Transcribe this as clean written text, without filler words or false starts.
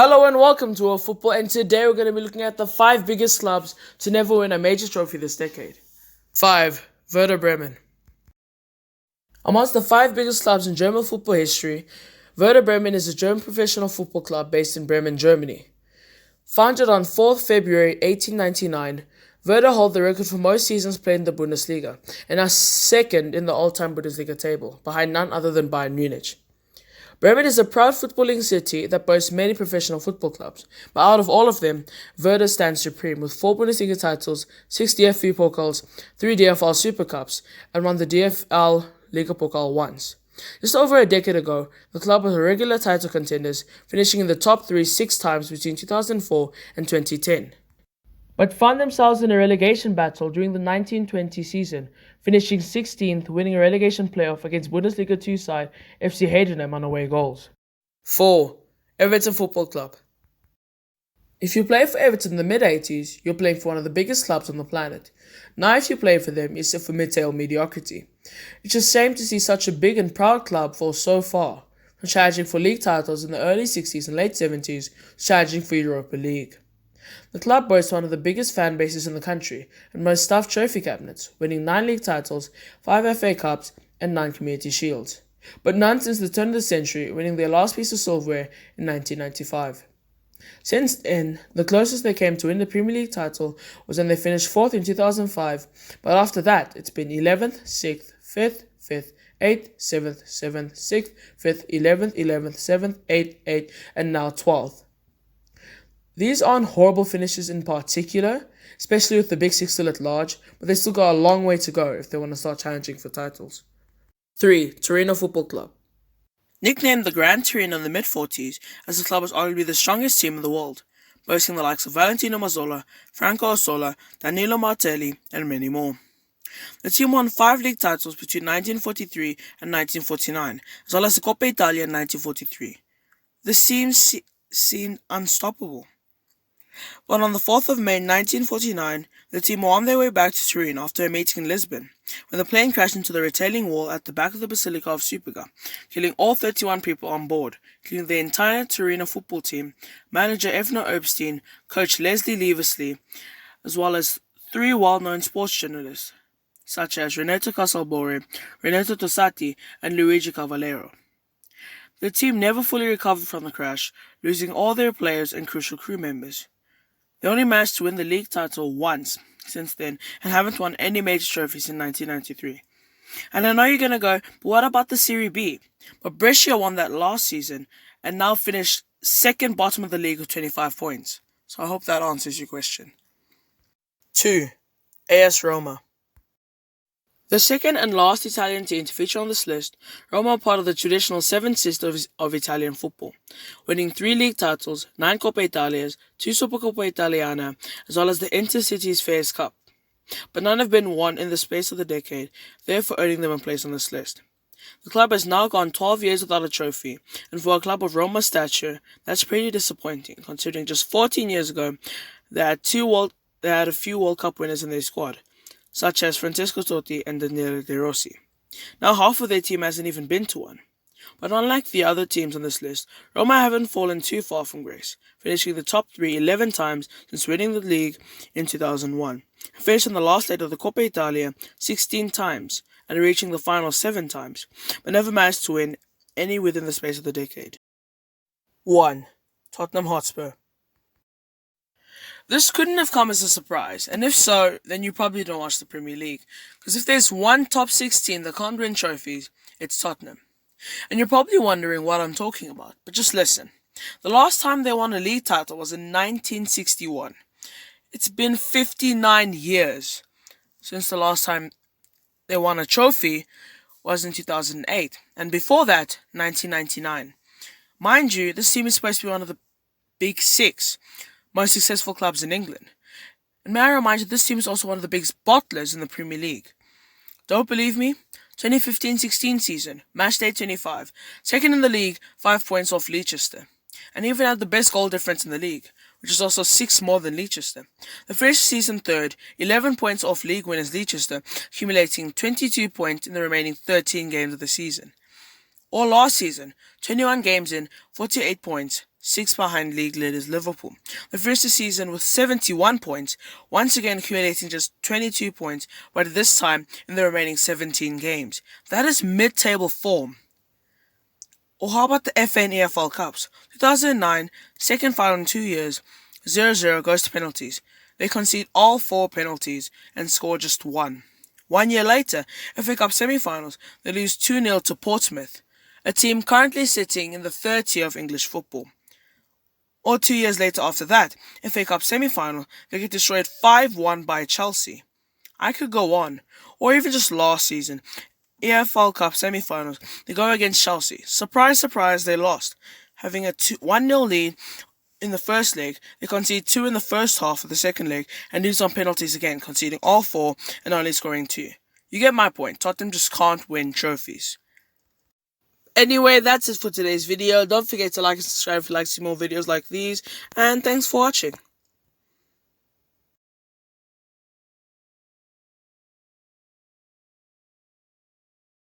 Hello and welcome to our football, and today we're going to be looking at the 5 biggest clubs to never win a major trophy this decade. 5. Werder Bremen. Amongst the 5 biggest clubs in German football history, Werder Bremen is a German professional football club based in Bremen, Germany. Founded on 4th February 1899, Werder hold the record for most seasons played in the Bundesliga, and are second in the all-time Bundesliga table, behind none other than Bayern Munich. Bremen is a proud footballing city that boasts many professional football clubs, but out of all of them, Werder stands supreme with 4 Bundesliga titles, 6 DFB Pokals, 3 DFL Super Cups, and won the DFL Liga Pokal once. Just over a decade ago, the club was regular title contenders, finishing in the top 3 6 times between 2004 and 2010. But found themselves in a relegation battle during the 1920 season, finishing 16th, winning a relegation playoff against Bundesliga 2 side FC Heidenheim on away goals. 4. Everton Football Club. If you play for Everton in the mid-80s, you're playing for one of the biggest clubs on the planet. Now if you play for them, it's for mid-table mediocrity. It's a shame to see such a big and proud club fall so far, from challenging for league titles in the early 60s and late 70s to challenging for Europa League. The club boasts one of the biggest fan bases in the country and most stuffed trophy cabinets, winning 9 league titles, 5 FA Cups, and 9 Community Shields. But none since the turn of the century, winning their last piece of silverware in 1995. Since then, the closest they came to win the Premier League title was when they finished 4th in 2005, but after that, it's been 11th, 6th, 5th, 5th, 8th, 7th, 7th, 6th, 5th, 11th, 11th, 7th, 8th, 8th, and now 12th. These aren't horrible finishes in particular, especially with the Big Six still at large, but they still got a long way to go if they want to start challenging for titles. 3. Torino Football Club. Nicknamed the Grand Torino in the mid-40s, as the club was arguably the strongest team in the world, boasting the likes of Valentino Mazzola, Franco Ossola, Danilo Martelli, and many more. The team won 5 league titles between 1943 and 1949, as well as the Coppa Italia in 1943. This team seemed unstoppable. But on the 4th of May 1949, the team were on their way back to Turin after a meeting in Lisbon, when the plane crashed into the retailing wall at the back of the Basilica of Superga, killing all 31 people on board, including the entire Torino football team, manager Evno Obstein, coach Leslie Leversley, as well as 3 well-known sports journalists, such as Renato Casalbore, Renato Tossati, and Luigi Cavallero. The team never fully recovered from the crash, losing all their players and crucial crew members. They only managed to win the league title once since then and haven't won any major trophies in 1993. And I know you're going to go, but what about the Serie B? But Brescia won that last season and now finished second bottom of the league with 25 points. So I hope that answers your question. 2. AS Roma. The second and last Italian team to feature on this list, Roma are part of the traditional 7 sisters of Italian football, winning 3 league titles, 9 Coppa Italias, 2 Supercoppa Italiana, as well as the Intercities Fairs Cup. But none have been won in the space of the decade, therefore earning them a place on this list. The club has now gone 12 years without a trophy, and for a club of Roma's stature, that's pretty disappointing, considering just 14 years ago they had a few World Cup winners in their squad, such as Francesco Totti and Daniele De Rossi. Now half of their team hasn't even been to one. But unlike the other teams on this list, Roma haven't fallen too far from grace, finishing the top 3 11 times since winning the league in 2001, finished in the last leg of the Coppa Italia 16 times, and reaching the final 7 times, but never managed to win any within the space of the decade. 1. Tottenham Hotspur. This couldn't have come as a surprise, and if so, then you probably don't watch the Premier League, because if there's one top 6 team that can't win trophies, it's Tottenham. And you're probably wondering what I'm talking about, but just listen. The last time they won a league title was in 1961. It's been 59 years since the last time they won a trophy was in 2008, and before that, 1999. Mind you, this team is supposed to be one of the Big 6 most successful clubs in England. And may I remind you, this team is also one of the biggest bottlers in the Premier League. Don't believe me? 2015-16 season, match day 25, second in the league, 5 points off Leicester, and even had the best goal difference in the league, which is also 6 more than Leicester. The finished season third, 11 points off league winners Leicester, accumulating 22 points in the remaining 13 games of the season. Or last season, 21 games in, 48 points, 6 behind league leaders Liverpool. They finished the season with 71 points, once again accumulating just 22 points, but this time in the remaining 17 games. That is mid-table form. Or how about the FA and EFL Cups? 2009, second final in 2 years, 0-0 goes to penalties. They concede all 4 penalties and score just 1. 1 year later, FA Cup semi-finals, they lose 2-0 to Portsmouth, a team currently sitting in the 3rd tier of English football. Or 2 years later after that, FA Cup semi-final, they get destroyed 5-1 by Chelsea. I could go on. Or even just last season, EFL Cup semi-finals, they go against Chelsea. Surprise, surprise, they lost. Having a 1-0 lead in the first leg, they concede 2 in the first half of the second leg and lose on penalties again, conceding all 4 and only scoring 2. You get my point. Tottenham just can't win trophies. Anyway, that's it for today's video. Don't forget to like and subscribe if you like to see more videos like these, and thanks for watching.